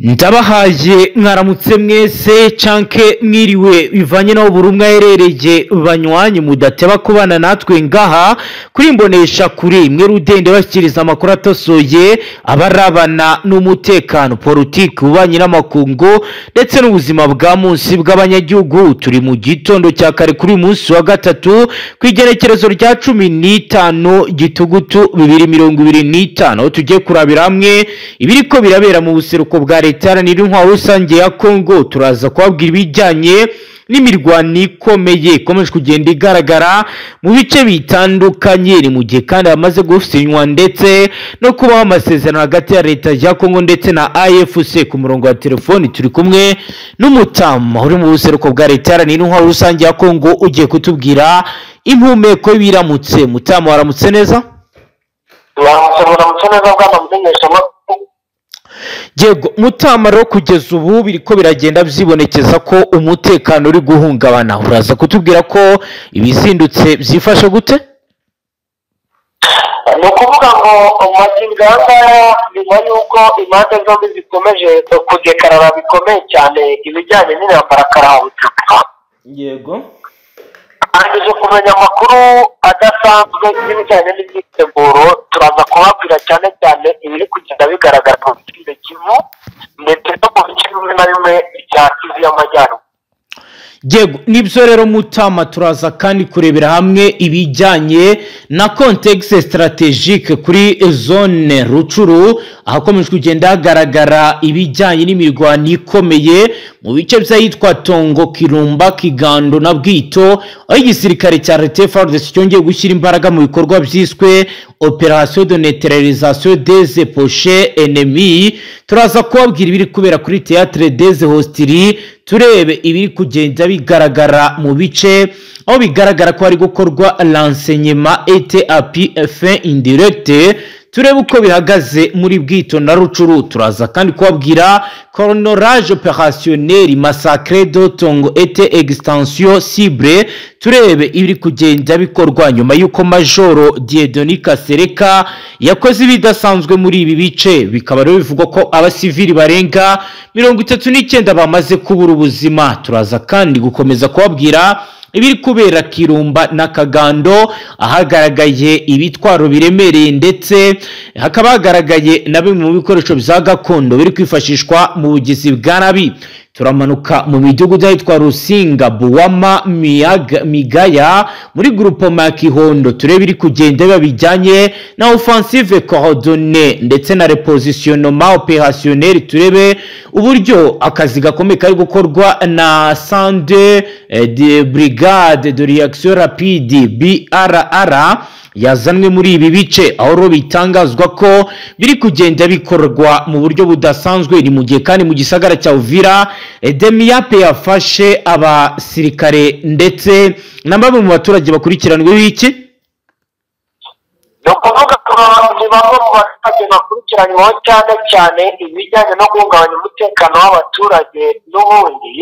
Ndabahaye mwaramutse mwese canke mwiriwe bivanye naho buri umwe aherereye banywanyi mudateba kubana natwe ngaha kuri mbonesha kuri mwe rudende bashyikiriza amakuru atosoye abarabana n'umutekano politiki ubanye n'amakungu ndetse n'ubuzima bwa munsi bw'abanyagihugu. Turi mu gitondo cya kare kuri munsi wa gatatu kwigerekerezo rya 15 gitugutu 2025 aho tugiye kurabira hamwe ibiriko birabera mu buseruko bwa leta n'intwaro rusange ya Kongo. Turaza kubabwira ibijyanye n'imirwano ikomeye ikomeje kugenda igaragara mu bice bitandukanye, ni mu gihe kandi yamaze gusinywa ndetse no kubaho amasezerano hagati ya leta ya Kongo ndetse na AFC. Ku murongo wa telefoni turi kumwe n'umutama uri mu buseruko bwa leta n'intwaro rusange ya Kongo ugiye kutubwira impumeko y'ibiramutse. Mutama, waramutse neza? Waramutse neza bwana mumenyesha makuru. Yego Mutama, rero kugeza ubu biriko biragenda byibonekeza ko umutekano uri guhungabana, uraza kutubwira ko ibizindutse byifashe gute? Ni ukuvuga ngo amaginganga nyuma y'uko impande zombi zikomeje kudekarara bikomeye cyane ibijyanye n'intambara karabutaka. Yego, arangije kumenya amakuru adasanzwe y'ibijyanye n'imyiteguro. Turaza kubabwira cyane cyane ibiri kugenda bigaragara mu bice Kivu ndetse no mu bice bimwe na bimwe bya Kivu y'Amajyaruguru. yego nibyo rero Mutama, turaza kandi kurebera hamwe ibijyanye na contexte strategique kuri zone Rucuru ahakomeje kugenda hagaragara ibijyanye n'imirwano ikomeye mu bice by'ahitwa Tongo, Kirumba, Kigando na Bwito, aho igisirikare cya leta FARDC cyongeye gushyira imbaraga mu bikorwa byiswe Opération de neutralisation des poches ennemis. Turaza kubabwira ibiri kubera kuri Théâtre des Hostiliers, turebe ibiri kugenda bigaragara mu bice aho bigaragara ko hari gukorwa l'enseignement et appui fin indirect. Turebe uko bihagaze muri Bwito na Rucuru. Turaza kandi kubabwira chronologie opérationnel massacre de Tongo et extension cible. Turebe ibiri kugenda bikorwa nyuma yuko Majoro Dieudonné Kasereka yakoze ibidasanzwe muri ibi bice, bikaba rero bivugwa ko abasivili barenga 39 bamaze kubura ubuzima. Turaza kandi gukomeza kubabwira ibiri kubera Kirumba na Kagando ahagaragaye ibitwaro biremereye ndetse hakaba hagaragaye na bimwe mu bikoresho bya gakondo biri kwifashishwa mu bugizi bwa nabi. Turamanuka mu midugudu yitwa Rusinga, Buwama, Migaya muri groupement Kihondo, turebe iri kugenda babijyanye na offensive coordonnée ndetse na repositionnement opérationnel. Turebe uburyo akazi gakomeye kari gukorwa na Sande de Brigade de Réaction Rapide BRR yazanwe muri ibi bice, aho ro bitangazwa ko biri kugenda bikorwa mu buryo budasanzwe. Ni mu gihe kandi mu gisagara cya Uvira Demiape yafashe abasirikare ndetse na bamwe mu baturage bakurikiranweho iki. Ni ukuvuga ko ni bamwe mu baturage bakurikiranyweho cyane ibijyanye no guhungabanya umutekano w'abaturage n'ubundi,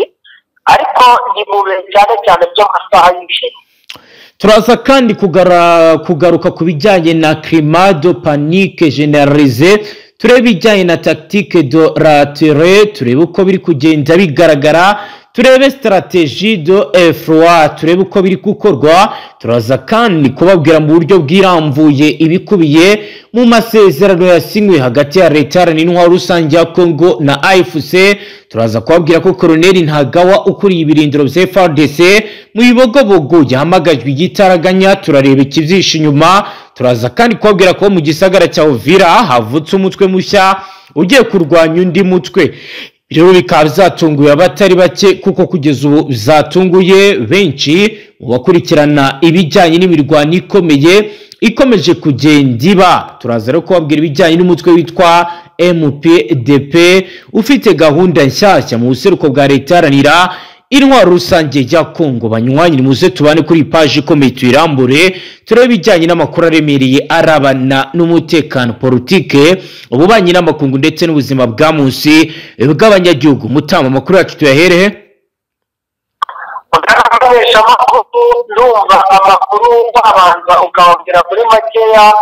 ariko ni mu bihe cyane by'amasaha y'ijoro. Turaza kandi kugaruka ku bijyanye na climat de panique généralisée, turebe ibijyanye na tactique de rature, turebe uko biri kugenda bigaragara, turebe stratégie de effroi, turebe uko biri gukorwa. Turaza kandi kubabwira mu buryo bwirambuye ibikubiye mu masezerano yasinywe hagati ya leta n'intwaro rusange ya Kongo na AFC. Turaza kubabwira ko Colonel Ntagawa ukuriye ibirindiro bya FARDC mu Bibogobogo yahamagajwe igitaraganya. Turareba ikivyisha inyuma. Turaza kandi kubabwira ko mu gisagara cya Uvira havutse umutwe mushya ugiye kurwanya undi mutwe. Rero bikaba zatunguye abatari bake kuko kugeza ubu zatunguye benshi mu bakurikirana ibijyanye n'imirwano ikomeye ikomeje kugenda iba. Turaza rero kubabwira ibijyanye n'umutwe witwa MPDP ufite gahunda nshyashya mu buseruko bwa leta iharanira intwaro rusange ya Kongo. Banywanyi muze tubane kuri page ikomeye tuyirambure, turebe ibijyanye n'amakuru aremereye arabana n'umutekano politike ububanyi n'amakungu ndetse n'ubuzima bwa munsi bw'abanyagihugu. Mutama, amakuru yacu tuyaherehe? Ndumva amakuru wabanza ukababwira muri makeya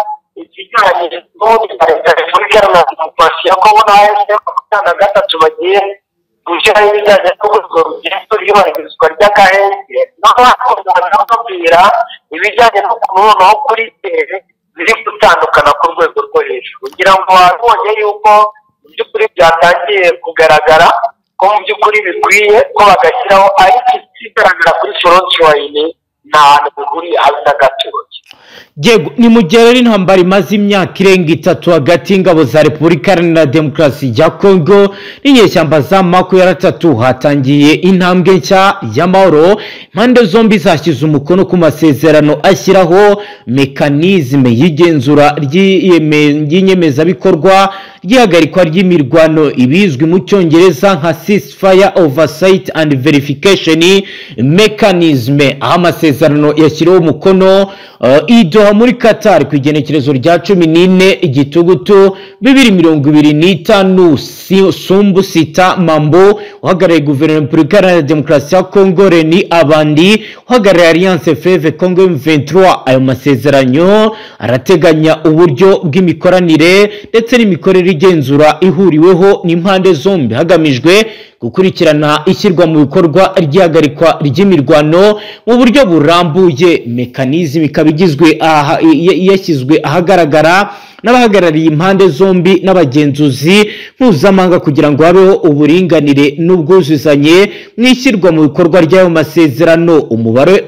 ikijyanye n'ubundi na leta ya repubulika iharanira demokarasi ya kongo na AFC bagiye gushyiraho ibijyanye n'urwego rugenzura iyubahirizwa ry'agahenge naho hakomeza babwira ibijyanye no kubonaho kuri tere biri gutandukana ku rwego rwo hejuru kugira ngo babonye yuko mu by'ukuri byatangiye kugaragara ko mu by'ukuri bikwiye ko bagashyiraho ariko ikigaragara kuri Florence Wayne nta hantu bihuriye habe na gatoya. Ni mu gihe rero intambara imaze imyaka irenga 3 hagati y'ingabo za Repubulika Iharanira Demokarasi ya Kongo n'inyeshyamba za M23 hatangiye intambwe nshya y'amahoro. Impande zombi zashyize umukono ku masezerano ashyiraho mekanizme y'igenzura ry'inyemezabikorwa ry'ihagarikwa ry'imirwano ibizwi mu cyongereza nka ceasefire oversight and verification mechanism, aho amasezerano yashyiriweho umukono Doha muri Qatar ku igenekerezo rya 14 igitugutu 2025. Sumbu Sita Mambo uhagarariye guverinoma ya Repubulika Iharanira Demokarasi ya Kongo, Reni Abandi uhagarariye Alliance Fleuve Congo M23. Ayo masezerano arateganya uburyo bw'imikoranire ndetse n'imikorere igenzura ihuriweho n'impande zombi hagamijwe gukurikirana ishyirwa mu bikorwa ry'ihagarikwa ry'imirwano mu buryo burambuye. Mekanizme ikabigizwe yashyizwe ahagaragara n'abahagarariye impande zombi n'abagenzuzi mpuzamahanga kugira ngo habeho uburinganire n'ubwuzuzanye mu ishyirwa mu bikorwa ry'ayo masezerano. Umubare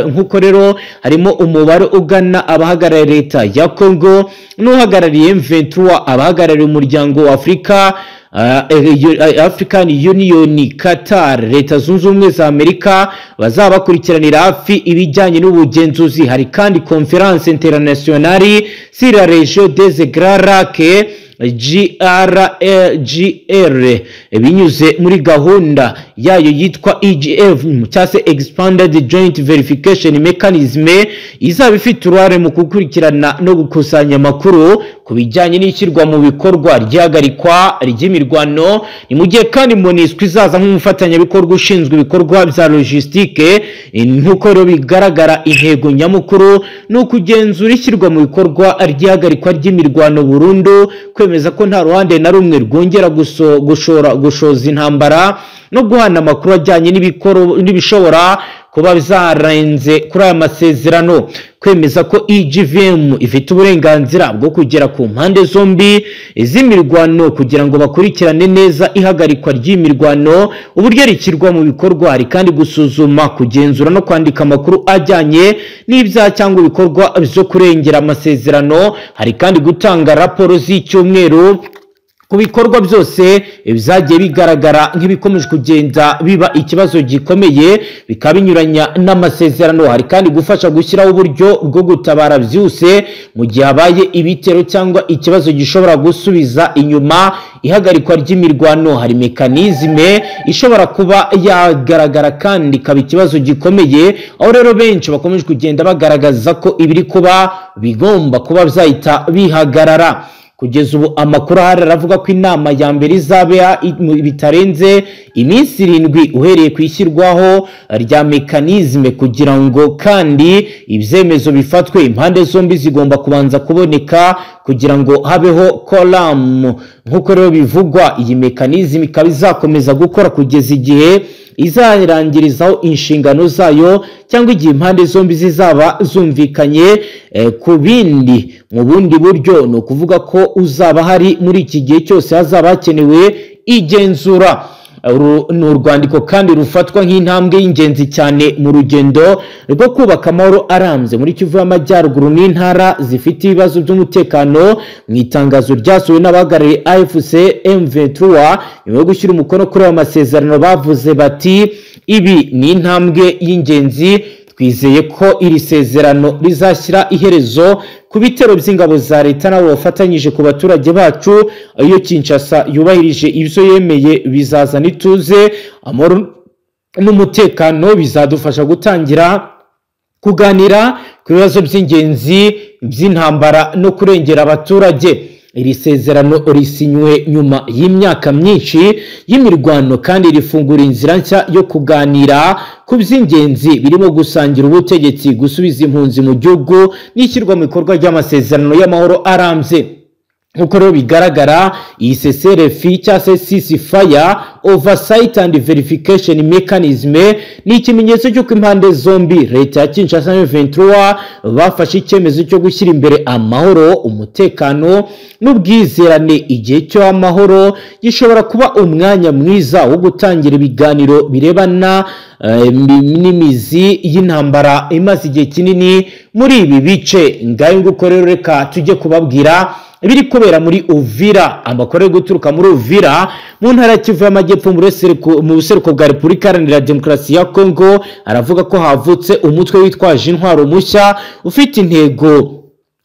nk'uko rero harimo umubare ugana abahagarariye leta ya Kongo n'uhagarariye M23, abahagarariye umuryango wa African Union, Qatar, Leta Zunze Ubumwe za Amerika bazaba bakurikiranira hafi ibijyanye n'ubugenzuzi. Hari kandi Conference Internationale sur la Région des Grands Lacs GR binyuze muri gahunda yayo yitwa EGF cyangwa se Expanded Joint Verification Mechanism, izaba ifite uruhare mu gukurikirana no gukusanya amakuru ku bijyanye n'ishyirwa mu bikorwa ry'ihagarikwa ry'imirwano. Ni mu gihe kandi MONUSCO izaza nk'umufatanyabikorwa ushinzwe ibikorwa bya logistique. Nk'uko rero bigaragara, intego nyamukuru ni ukugenzura ishyirwa mu bikorwa ry'ihagarikwa ry'imirwano burundu, kwemeza ko nta ruhande na rumwe rwongera gushoza intambara no guhana amakuru ajyanye n'ibishobora kuba bizarenze kuri aya masezerano, kwemeza ko EGVM ifite uburenganzira bwo kugera ku mpande zombi z'imirwano kugira ngo bakurikirane neza ihagarikwa ry'imirwano uburyo rishyirwa mu bikorwa. Hari kandi gusuzuma, kugenzura no kwandika amakuru ajyanye n'ibyaha cyangwa ibikorwa byo kurengera amasezerano. Hari kandi gutanga raporo z'icyumweru ku bikorwa byose byagiye bigaragara nk'ibikomeje kugenda biba ikibazo gikomeye bikaba binyuranya n'amasezerano. Hari kandi gufasha gushyiraho uburyo bwo gutabara byose mu gihe habaye ibitero cyangwa ikibazo gishobora gusubiza inyuma ihagarikwa ry'imirwano. Hari mekanizme ishobora kuba yagaragara kandi ikaba ikibazo gikomeye, aho rero benshi bakomeje kugenda bagaragaza ko ibiri kuba bigomba kuba byahita bihagarara. Kugeza ubu amakuru ahari aravuga ko inama ya mbere izaba bitarenze iminsi 7 uhereye ku ishyirwaho rya mekanizme, kugira ngo kandi ibyemezo bifatwe impande zombi zigomba kubanza kuboneka kugira ngo habeho kolam. Nk'uko rero bivugwa, iyi mekanizme ikaba izakomeza gukora kugeza igihe izarangirizaho inshingano zayo cyangwa igihe impande zombi zizaba zumvikanye ku bindi mu bundi buryo. Ni ukuvuga ko uzaba hari muri iki gihe cyose hazaba hakenewe igenzura. Ni urwandiko kandi rufatwa nk'intambwe y'ingenzi cyane mu rugendo rwo kubaka amahoro arambye muri Kivu y'Amajyaruguru n'intara zifite ibibazo by'umutekano. Mu itangazo ryasohowe n'abahagarariye AFC M23 nyuma yo gushyira umukono kuri ayo masezerano, bavuze bati ibi ni intambwe y'ingenzi, twizeye ko iri sezerano rizashyira iherezo ku bitero by'ingabo za leta nabo bafatanyije ku baturage bacu. Iyo Kinshasa yubahirije ibyo yemeye bizazana ituze, amahoro n'umutekano, bizadufasha gutangira kuganira ku bibazo by'ingenzi by'intambara no kurengera abaturage. iri sezerano risinywe nyuma y'imyaka myinshi y'imirwano kandi rifungura inzira nshya yo kuganira ku by'ingenzi birimo gusangira ubutegetsi, gusubiza impunzi mu gihugu n'ishyirwa mu bikorwa ry'amasezerano y'amahoro arambye. Nk'uko rero bigaragara, iyi CCRF cyangwa se Ceasefire Oversight and Verification Mechanism ni ikimenyetso cy'uko impande zombi, leta ya Kinshasa na M23, bafashe icyemezo cyo gushyira imbere amahoro, umutekano n'ubwizerane. Igihe cy'amahoro gishobora kuba umwanya mwiza wo gutangira ibiganiro birebana n'imizi y'intambara imaze igihe kinini muri ibi bice. Ngayo nguko rero reka tujye kubabwira ibiri kubera muri Uvira. Amakuru yo guturuka muri Uvira mu ntara ya Kivu y'Amajyepfo mu buseruko bwa Repubulika Iharanira Demokarasi ya Kongo aravuga ko havutse umutwe witwaje intwaro mushya ufite intego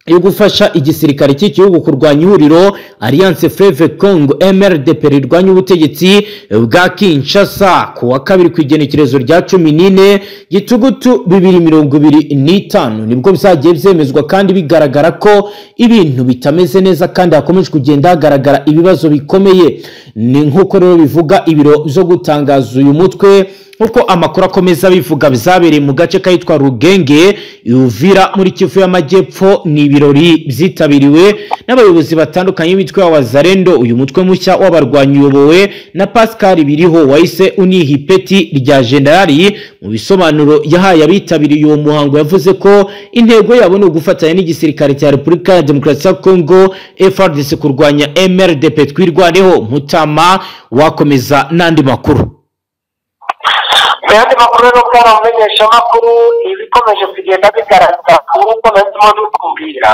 yo gufasha igisirikare cy'igihugu kurwanya ihuriro Alliance Fleuve Congo MRDP rirwanya ubutegetsi bwa Kinshasa. Ku wa kabiri ku igenekerezo rya 14 Gitugutu 2025 nibwo bizagiye byemezwa kandi bigaragara ko ibintu bitameze neza kandi hakomeje kugenda hagaragara ibibazo bikomeye. Ni nk'uko rero bivuga ibiro byo gutangaza uyu mutwe, nkuko amakuru akomeza bivuga bizabereye mu gace kayitwa Rugenge Uvira muri Kivu y'Amajyepfo. Ni ibirori byitabiriwe n'abayobozi batandukanye b'imitwe y'Abazalendo. Uyu mutwe mushya w'abarwanyi uyobowe na Pascal Biriho wahise uniha ipeti rya generali. Mu bisobanuro yahaye abitabiriye uwo muhango yavuze ko intego yabo ni ugufatanya n'igisirikare cya Repubulika ya Demokarasi ya Kongo FARDC kurwanya MRDP. Twirwaneho Mutama wakomeza n'andi makuru. Ayandi makuru rero bwaramenyesha makuru ibikomeje kugenda bigaragaza uko ndimo kubwira.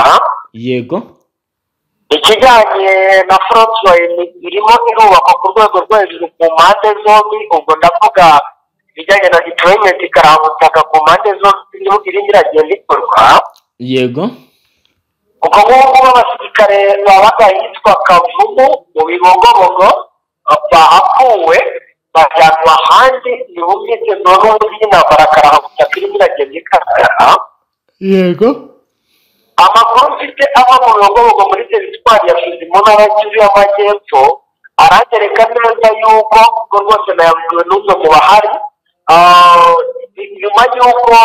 Yego. Ikijyanye na frontline irimo irubakwa ku rwego rwo hejuru ku mpande zombi, ubwo ndavuga ibijyanye na deployment ikarambutaka ku mpande zombi irimo iragenda ikorwa. Yego. Ubwo ngubu abasirikare babaga yitwa Kavumu mu Bibogobogo bahakuwe bajyanwa ahandi ni mu myitozo y'intambara karahagutaka irimo iragenda igaragara. Yego. Amakuru mfite ava mu Bibogobogo muri teritwari ya Fizi mu ntara ya Kivu y'Amajyepfo aragereka neza yuko ubwo rwose nayabwiwe n'umwe mu bahari nyuma y'uko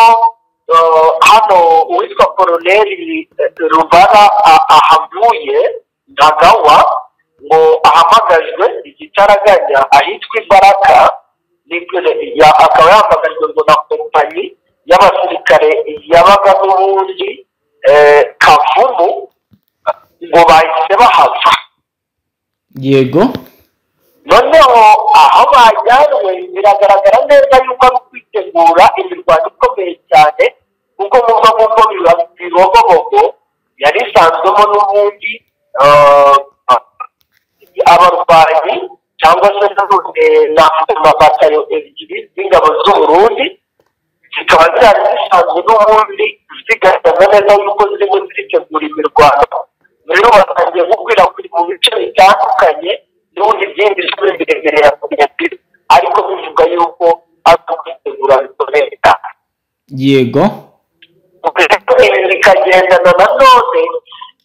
hano uwitwa Koloneli Rubara ahavuye Ntagawa ngo ahamagajwe igitaraganya ahitwa Imbaraga, akaba yahamagajwe ngo na kompanyi y'abasirikare yabaga n'ubundi Kavumu ngo bahise bahava. Yego. Noneho aho bajyanwe biragaragara neza yuko ari kwitegura imirwano ikomeye cyane kuko muva nk'uko Bibogobogo yari isanzwemo n'ubundi abarwanyi cyangwa se n'amabatayo ebyiri z'ingabo z'Uburundi, zikaba zari zisanzwe n'ubundi zigaragaza neza yuko zirimo ziritegura imirwano. Rero batangiye gukwirakwira mu bice bitandukanye n'ubundi byinshi birebire ya komite, ariko bivuga yuko ari kwitegura bikomeye cyane. Yego. Bikagendana nanone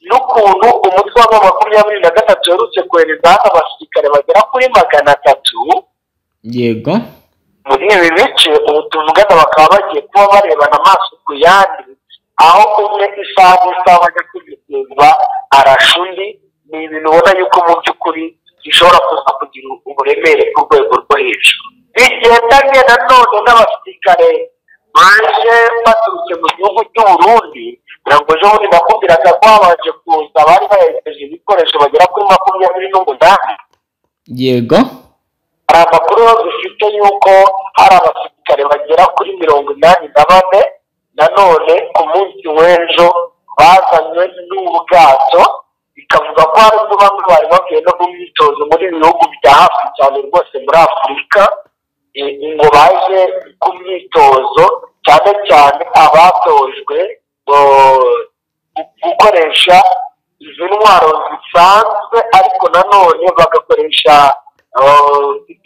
n'ukuntu umutwe wa 23 yarutse kohereza hano abasirikare bagera kuri 300. Yego. Muri ibi bice ubu tuvugana bakaba bagiye kuba barebana amaso ku yandi, aho umwe isaha n'isaha bajya kugezwa arashundi. Ni ibintu ubona yuko mu by'ukuri bishobora kuza kugira uburemere ku rwego rwo hejuru. Bigendanye nanone n'abasirikare baje baturutse mu gihugu cy'Uburundi, ngo ejo bundi nakubwiraga ko babanje kuza bari baherekeje ibikoresho bagera kuri 28. Yego. Hari amakuru dufite yuko hari abasirikare bagera kuri 84 nanone ku munsi w'ejo bazanywe n'ubwato, bikavuga ko hari bamwe bari bagiye no mu myitozo muri bihugu bya hafi cyane rwose muri Afurika, ngo baje ku myitozo cyane cyane abatojwe gukoresha izi ntwaro zisanzwe ariko nanone bagakoresha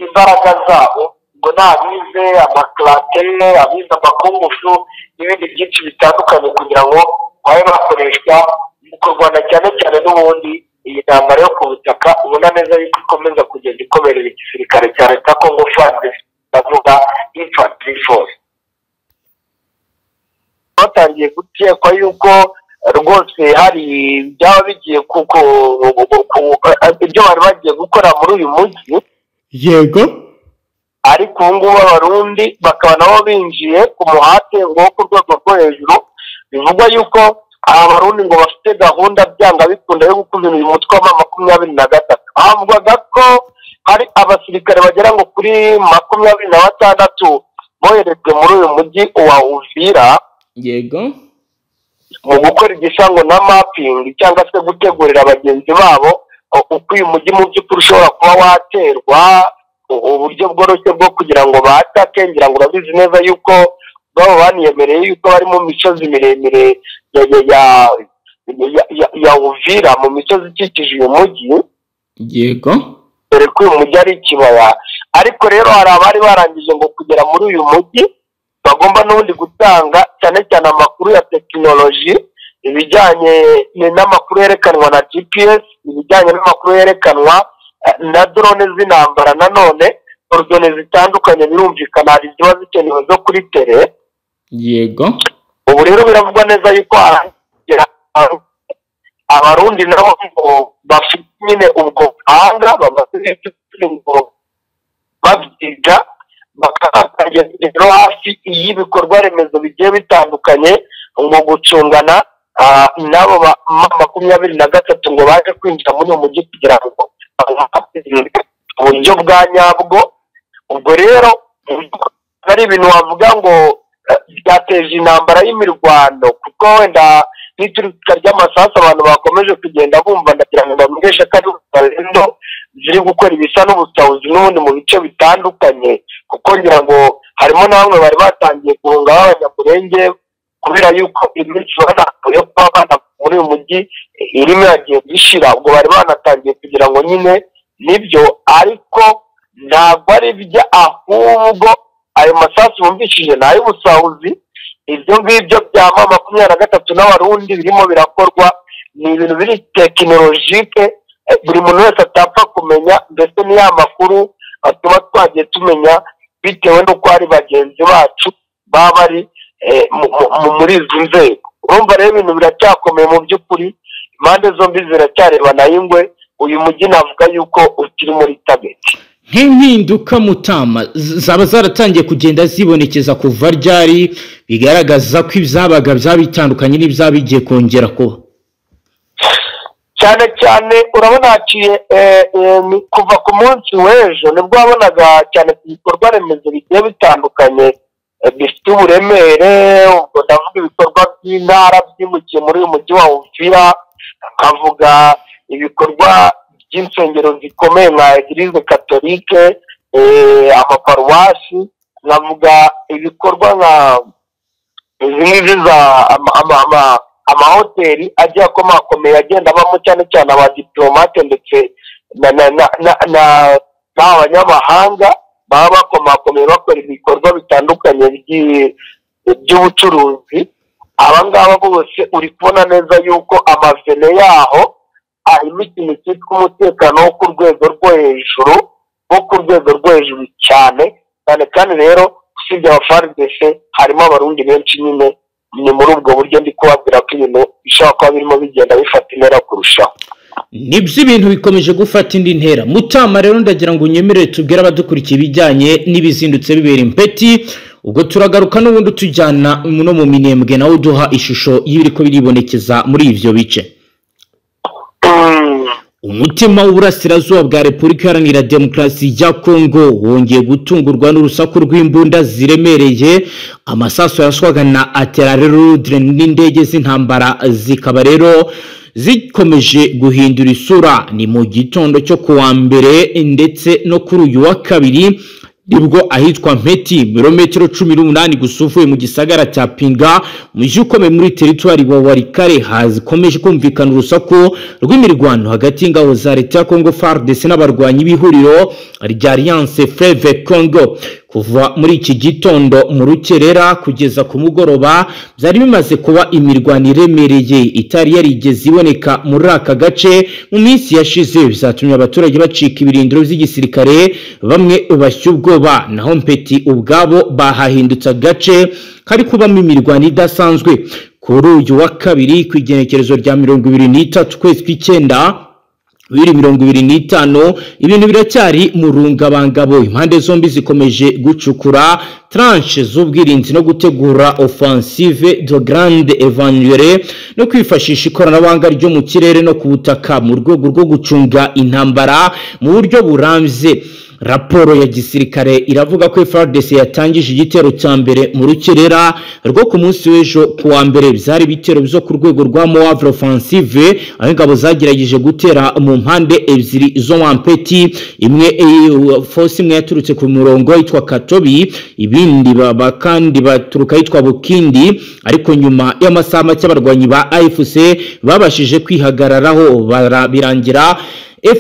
imbaraga zabo, ngo n'abize amakarate, abize amakungufu n'ibindi byinshi bitandukanye kugira ngo babe bakoreshwa mu kurwana cyane cyane n'ubundi iyi ntambara yo ku butaka ubona neza yuko ikomeza kugenda ikomerera igisirikare cya leta Congo FARDC bavuga infantry force. Batangiye gukekwa yuko rwose hari byaba bigiye kuko ibyo bari bagiye gukora muri uyu mujyi. Yego. Ariko ubu ngubu abarundi bakaba nabo binjiye ku muhate ngo ku rwego rwo hejuru. Bivugwa yuko abarundi ngo bafite gahunda byanga bikunda yo gukuzura uyu mutwe wa 23. Havugwaga ko hari abasirikare bagera ngo kuri 26 boherejwe muri uyu mujyi wa Uvira. Yego. Mu gukora igisango na mapping cyangwa se gutegurira abagenzi babo uko uyu mujyi mu by'ukuri ushobora kuba waterwa, uburyo bworoshye bwo kugira ngo batake. Ngira ngo urabizi neza yuko baba baniyemereye yuko bari mu misozi miremire ya Uvira, mu misozi ikikije uyu mujyi. Yego. Dore ko uyu mujyi ari ikibaya, ariko rero hari abari barangije ngo kugera muri uyu mujyi bagomba n'ubundi gutanga cyane cyane amakuru ya tekinoloji, ibijyanye n'amakuru yerekanwa na GPS, ibijyanye n'amakuru yerekanwa na drone z'intambara. Nanone ordone zitandukanye birumvikana hari ziba zikenewe zo kuri tere. Yego. Ubu rero biravugwa neza yuko abarundi nabo bafite nyine ubwo buhanga babyiga bakatangira rero hafi y'ibikorwa remezo bigiye bitandukanye ngo gucungana nabo 23 ngo baje kwinjira muri uyu mujyi kugira ngo uburyo bwa nyabwo. Ubwo rero ari ibintu wavuga ngo byateje intambara y'imirwano, kuko wenda n'iturika ry'amasasu abantu bakomeje kugenda bumva. Ndagira ngo bamenyeshe ko ari Rwanda ziri gukora ibisa n'ubusahuzi n'ubundi mu bice bitandukanye, kuko ngira ngo harimo na bamwe bari batangiye guhunga b'abanyamurenge kubera yuko iminsi banakuye kuba bana muri uyu mujyi irimo yagiye gishira. Ubwo bari banatangiye kugira ngo nyine nibyo, ariko ntabwo ari bijya, ahubwo ayo masasu bumvishije ni ay'ubusahuzi. Ibyo ngibyo bya 23 n'abarundi birimo birakorwa ni ibintu biri tekinolojike, buri muntu wese atapfa kumenya, mbese ni ya makuru tuba twagiye tumenya bitewe n'uko ari bagenzi bacu baba bari muri izi nzego. Urumva rero ibintu biracyakomeye mu by'ukuri, impande zombi ziracyarebana y'ingwe. Uyu mujyi navuga yuko ukiri muri tabeti. Nk'impinduka Mutama zaba zaratangiye kugenda zibonekeza kuva ryari bigaragaza ko ibyabaga byabitandukanye n'ibyabigiye kongera kuba? Cyane cyane urabona haciye kuva ku munsi w'ejo nibwo wabonaga cyane ku bikorwa remezo bigiye bitandukanye bifite uburemere. Ubwo ndavuga ibikorwa by'intara byimukiye muri uyu mujyi wa Uvira, akavuga ibikorwa by'insengero zikomeye nka Eglise Catholique, amaparuwasi, navuga ibikorwa nka izi za amahoteli agiye akomakomeye agenda abamo cyane cyane abadiplomate ndetse n'abanyamahanga baba bakomakomeye bakora ibikorwa bitandukanye by'ubucuruzi. Abangaba bose uri kubona neza yuko amavene yaho harimo ikintu cyitwa umutekano wo ku rwego rwo hejuru cyane. Kandi rero usibye aba FARDC harimo abarundi benshi. Nyine ni muri ubwo buryo ndi kubabwira ko ibintu bishobora kuba birimo bigenda bifata intera kurushaho. Nibyo ibintu bikomeje gufata indi ntera. Mutama rero ndagira ngo unyemerere tubwire abadukurikiye ibijyanye n'ibizindutse bibera Impeti. Ubwo turagaruka n'ubundi tujyana no mu Minembwe nawe uduha ishusho y'ibiriko biribonekeza muri ivyo bice. Umutima w'uburasirazuba bwa Repubulika Iharanira Demokarasi ya Kongo wongeye gutungurwa n'urusaku rw'imbunda ziremereye. Amasasu yaraswaga na artillerie n'indege z'intambara zikaba rero zikomeje guhindura isura. Ni mu gitondo cyo kuwa mbere ndetse no kuri uyu wa kabiri nibwo ahitwa Mpeti mirometero 18 gusuvuye mu gisagara cya Pinga mujyi ukomeye muri territoire wa Warikare hazikomeje kumvikana urusaku rw'imirwano hagati y'ingabo za leta ya Congo FARDC n'abarwanyi b'ihuriro rya Alliance Fleuve Congo. kuva muri iki gitondo mu rukerera kugeza ku mugoroba byari bimaze kuba imirwano iremereye itari yarigeze iboneka muri aka gace mu minsi yashize, bizatumye abaturage bacika ibirindiro by'igisirikare bamwe bashya ubwoba, naho Mpeti ubwabo bahahindutse agace kari kubamo imirwano idasanzwe. Kuri uyu wa kabiri ku igenekerezo rya 23 kwezi kw'icyenda 2025 ibintu biracyari mu rungabangabo, impande zombi zikomeje gucukura tranche z'ubwirinzi no gutegura offensive de grande évanouire no kwifashisha ikoranabuhanga ryo mu kirere no ku butaka mu rwego rwo gucunga intambara mu buryo burambye. Raporo ya gisirikare iravuga ko FARDC yatangije igitero cya mbere mu rukerera rwo ku munsi w'ejo kuwa mbere. Byari bitero byo ku rwego rwa Moavre offensive, aho ingabo zagerageje gutera mu mpande ebyiri zo Mpeti, imwe force imwe yaturutse ku murongo yitwa Katobi, ibindi kandi baturuka yitwa Bukindi, ariko nyuma y'amasaha make abarwanyi ba AFC babashije kwihagararaho birangira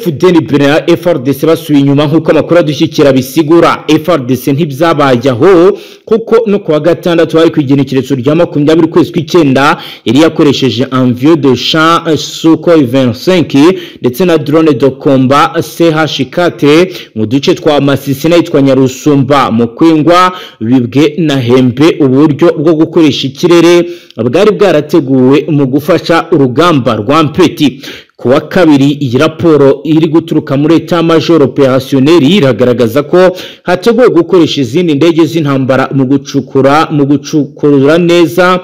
FDLR FARDC basuye inyuma nk'uko amakuru adushyikira bisigura. FARDC ntibyabaye aho kuko no kuwa gatandatu hari kwigenekerezo rya 20 kwezi kw'icyenda yari yakoresheje avion de champ Sukhoi 25 ndetse na drone de combat CH4 mu duce twa Masisi n'itwa Nyarusumba mu Kwingwa, Bibwe na Hembe. Uburyo bwo gukoresha ikirere bwari bwarateguwe mu gufasha urugamba rwa Mpeti. Kuwa kabiri iyi raporo iri guturuka muri Etat Major Opérationnel iragaragaza ko hateguwe gukoresha izindi ndege z'intambara mu gucukura neza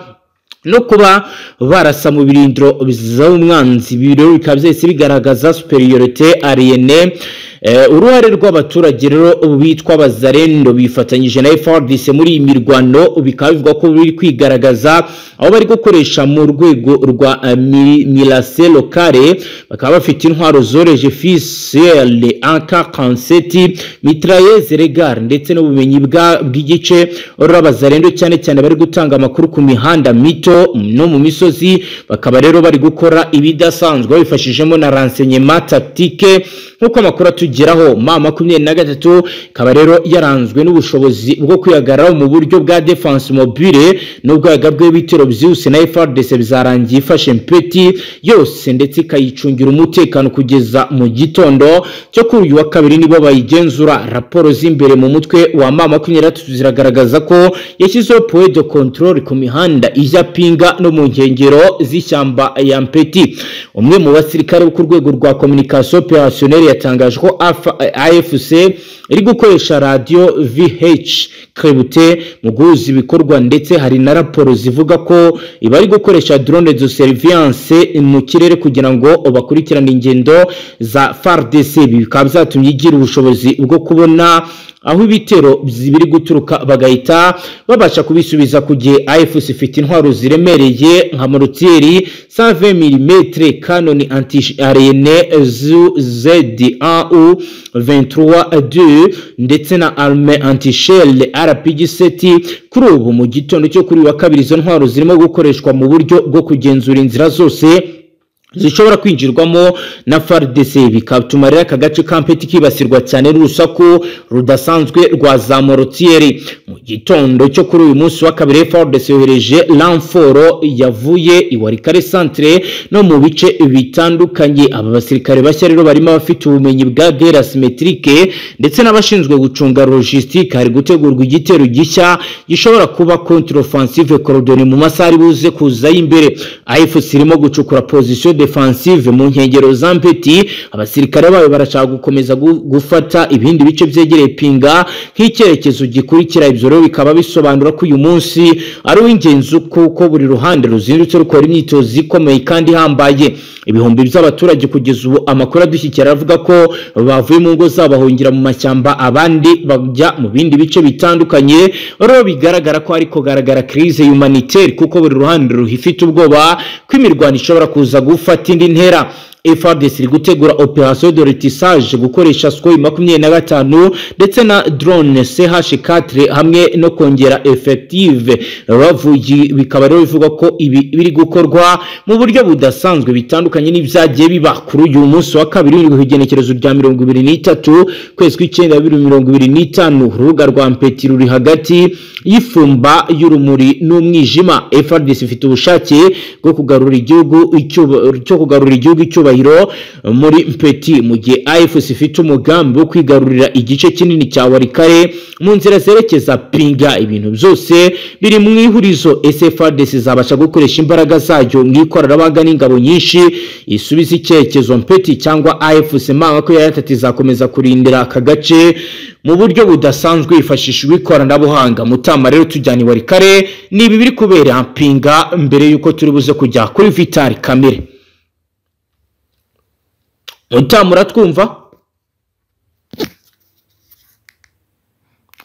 no kuba barasa mu birindiro by'umwanzi. Ibiro bikaba byose bigaragaza superiorité aérienne. Uruhare rw'abaturage rero bitwa Bazarendo bifatanyije na FARDC muri iyi mirwano bikaba bivuga ko biri kwigaragaza aho bari gukoresha mu rwego rwa milase locale, bakaba bafite intwaro zoreje fusile AK-47 mitrailleuse regard ndetse n'ubumenyi bw'igice. Bazarendo cyane cyane bari gutanga amakuru ku mihanda mito no mu misozi, bakaba rero bari gukora ibidasanzwe bifashishemo na renseignement tactique nk'uko amakuru atugeraho. M23 ikaba rero yaranzwe n'ubushobozi bwo kwihagararaho mu buryo bwa defense mobile n'ubwaga bw'ibitero byose, na FARDC bizarangiye ifashe Mpeti yose ndetse ikayicungira umutekano kugeza mu gitondo cyo kuri uyu wa kabiri nibo bayigenzura. Raporo z'imbere mu mutwe wa M23 ziragaragaza ko yashyizeho point de control ku mihanda ijya Pinga no mu nkengero z'ishyamba ya Mpeti. Umwe mu basirikare ku rwego rwa communication opérationnelle yatangaje ko AFC iri gukoresha radio VH Krebute mu guhuza ibikorwa, ndetse hari na raporo zivuga ko ibari gukoresha drone de surveillance mu kirere kugira ngo bakurikirane ingendo za FARDC. Bikaba byatumye igira ubushobozi bwo kubona aho ibitero biri guturuka bagahita babasha kubisubiza ku gihe AFC ifite intwaro ziremereye nka mortieri 120 mm, canon anti-aérienne ZAU 23-2 ndetse na arme anti-shell RPG-7. Kuri ubu mu gitondo cyo kuri wa kabiri izo ntwaro zirimo gukoreshwa mu buryo bwo kugenzura inzira zose zishobora kwinjirwamo na FARDC, bikatuma rero aka gace ka Mpeti kibasirwa cyane n'urusaku rudasanzwe rwa za mortieri. Mu gitondo cyo kuri uyu munsi wa kabiri FARDC yohereje Lanforo yavuye Iwarikare centre no mu bice bitandukanye. Aba basirikare bashya rero barimo abafite ubumenyi bwa guerre asymétrique ndetse n'abashinzwe gucunga logistique. Hari gutegurwa igitero gishya gishobora kuba contre offensive coordonnée mu masaha buze kuza imbere. AFC irimo gucukura position defensive mu nkengero za Mpeti. Abasirikare bayo barashaka gukomeza gufata ibindi bice byegereye Pinga nk'icyerekezo gikurikira. Ibyo rero bikaba bisobanura ko uyu munsi ari uw'ingenzi kuko buri ruhande ruzindutse rukora imyitozo ikomeye kandi ihambaye. Ibihumbi by'abaturage kugeza ubu amakuru adushyikira avuga ko bavuye mu ngo zabo bahungira mu mashyamba, abandi bajya mu bindi bice bitandukanye. Rero bigaragara ko ariko garagara crise humanitaire kuko buri ruhande ruhifite ubwoba ko imirwano ishobora kuza gufata indi ntera. FARDC iri gutegura operation de retissage gukoresha Sukhoi 25 ndetse na drone CH4 hamwe no kongera effective bavugi. Bikaba rero bivuga ko ibi biri gukorwa mu buryo budasanzwe bitandukanye n'ibyagiye biba kuri uyu munsi wa kabiri w'igenekerezo rya 23 kwezi kw'icyenda 2025. Urubuga rwa Mpeti ruri hagati y'ifumba y'urumuri n'umwijima. FARDC ifite ubushake bwo kugarura igihugu icyubahiro muri Mpeti, mu gihe AFC ifite umugambi wo kwigarurira igice kinini cya Walikale mu nzira zerekeza Pinga. Ibintu byose biri mu ihurizo. FARDC zabasha gukoresha imbaraga zayo mu ikoranabuhanga n'ingabo nyinshi isubiza icyerekezo Mpeti cyangwa AFC manga ko yatati zakomeza kurindira aka gace mu buryo budasanzwe yifashishwa ikoranabuhanga. Mutama rero tujyana Walikale nibi biri kubera Pinga mbere yuko turi buze kujya kuri Vital Kamerhe. Mutama uratwumva?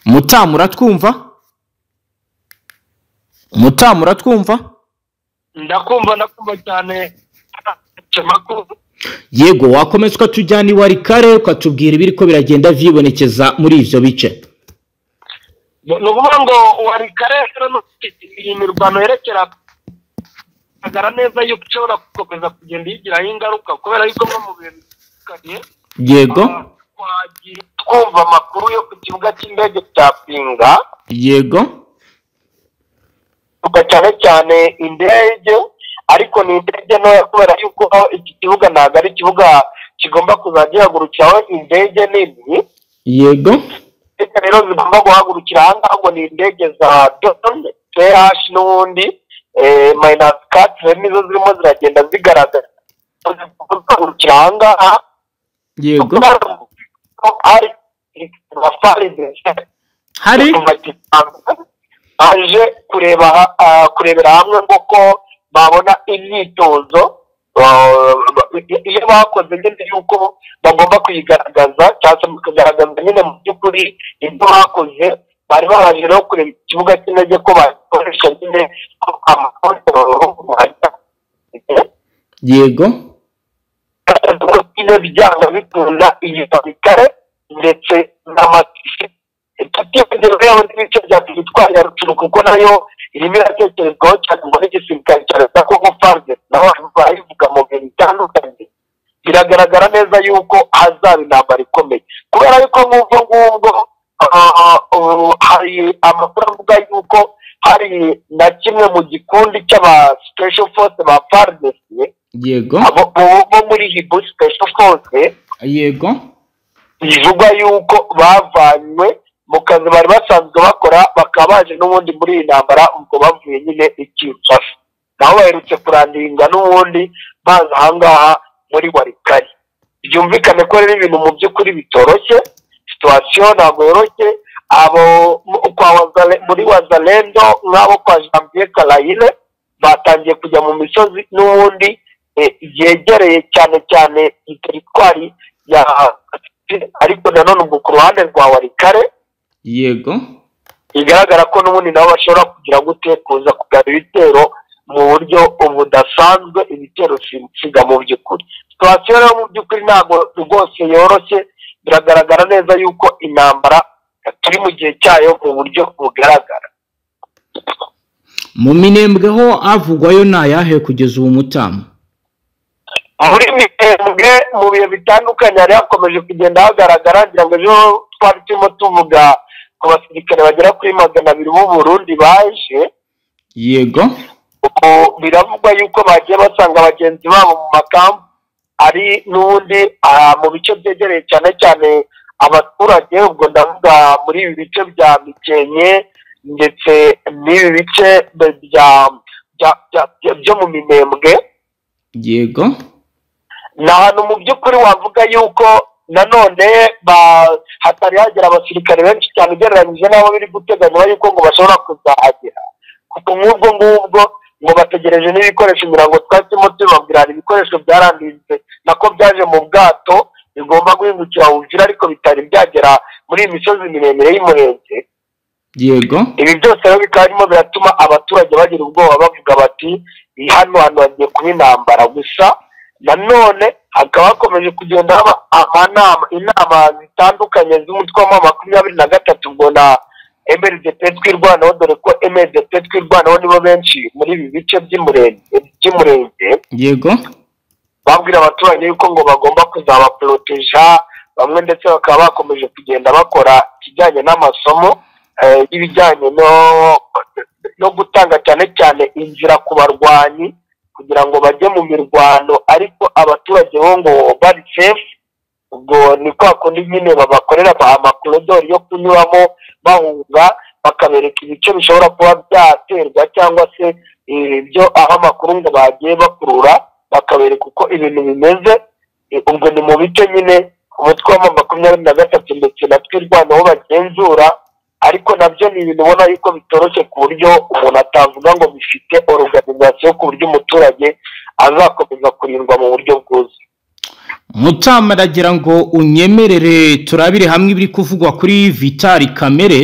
Mutama uratwumva? Mutama uratwumva? Ndakumva cyane. Yego, wakomezwa tujyana Walikale ukatubwira ibiri ko biragenda vyibonekeza muri ivyo bice. Nukuvuga ngo Walikale rero imirwano yerekera agara neza yuko ushobora gukomeza kugenda yigiraho ingaruka kubera yuko mu bintu kanye. Yego. Twumva amakuru yo ku kibuga cy'indege cya Pinga. Yego. Cyane indege, ariko ni indege ntoya kubera yuko iki kibuga ntabwo ari ikibuga kigomba kuzajya hagurukiraho indege nini. Yego. Rero zigomba guhagurukira ahangaha ngo ni indege za drone CH n'ubundi -4 nizo zirimo ziragenda zigaragara guhagurukira ahangaha. Yego. Hari aje kurebera hamwe ngo babona imyitozo iyo bakoze nyine yuko bagomba kuyigaragaza cyangwa se bakagaragaza nyine mu by'ukuri ibyo bakoze. Bari baje rero kureba ikibuga cy'indege ko bakoresha nyine amakontororo. Yego. Nyine bijyana bikunda iyi Walikale ndetse n'amatisi tutibagiwe n'ibice bya Victoire ya Rutshuru kuko nayo irimo iratekerezwaho cyane ngo n'igisirikare cya leta ko FARDC n'abantu bayivuga mu bintu bitandukanye. Biragaragara neza yuko hazaba intambara ikomeye kubera yuko ngubwo hari amakuru avuga yuko hari na kimwe mu gikundi cy'aba special force ba FARDC. Yego. Bo muri Hibu special force. Yego. Bivugwa yuko bavanywe mu kazi bari basanzwe bakora bakaba baje n'ubundi muri iyi ntambara ubwo bavuye nyine Kinshasa. Naho baherutse kurandinga n'ubundi baza ahangaha muri Walikale. Byumvikane ko rero ibintu mu by'ukuri bitoroshye, situation ntabwo yoroshye. Abo muri Wazalendo nk'abo kwa Janvier Kalayine batangiye kujya mu misozi n'ubundi yegereye cyane teritwari ya, ariko nanone ubwo ku ruhande rwa Walikale. Yego. Igaragara ko n'ubundi nabo bashobora kugira gute kuza kugaba ibitero mu buryo budasanzwe, ibitero siga mu by'ukuri. Situation rero mu by'ukuri ntabwo rwose yoroshye. Biragaragara neza yuko intambara turi mu gihe cyayo mu buryo bugaragara. Mu Minembwe ho avugwayo nayahe kugeza ubu Mutama? Muri Minembwe mu bihe bitandukanye hari hakomeje kugenda hagaragara, ngira ngo ejo twari turimo tuvuga ku basirikare bagera kuri 200 b'u Burundi baje. Yego. Biravugwa yuko bagiye basanga abagenzi babo mu makampu ari n'ubundi mu bice byegereye cyane abaturage. Ubwo ndavuga muri ibi bice bya Mikenke ndetse n'ibi bice byo mu Minembwe. Yego. N'ahantu mu by'ukuri wavuga yuko nanone hatari hagera abasirikare benshi cyane ugereranyije n'abo biri guteganywa yuko ngo bashobora kuzahagera, kuko nk'ubwo ngo bategereje n'ibikoresho mirongo twatimo tubabwira ibikoresho byaranditse nako byaje mu bwato bigomba guhingukira Uvira ariko bitari byagera muri iyi misozi miremire y'Umurenge. Yego. Ibi byose rero bikaba birimo biratuma abaturage bagira ubwoba bavuga bati hano hagiye kuba intambara. Gusa nanone hakaba hakomeje kugenda haba inama zitandukanye z'umutwe wa 23 ubwo na MRDP twirwanaho, dore ko MRDP twirwanaho nibo benshi muri ibi bice by'umurenge yego, babwira abaturage yuko ngo bagomba kuzabaproteja bamwe, ndetse bakaba bakomeje kugenda bakora ikijyanye n'amasomo y'ibijyanye no gutanga cyane cyane inzira ku barwanyi kugira ngo bajye mu mirwano, ariko abaturage bo ngo bari safe. ubwo ni kwa kundi nyine babakorera amakorodori yo kunyuramo bahunga, bakabereka ibice bishobora kuba byaterwa cyangwa se ibyo aho amakuru ngo bagiye bakurura, bakabereka uko ibintu bimeze. ubwo ni mu bice nyine umutwe wa 23 ndetse na twirwanaho bagenzura, ariko nabyo ni ibintu ubona yuko bitoroshye ku buryo umuntu atavuga ngo bifite organization ku buryo umuturage azakomeza kurindwa mu buryo bwuzuye. Mutama aragira ngo unyemerere turabire hamwe ibiri kuvugwa kuri Vitali Kamere.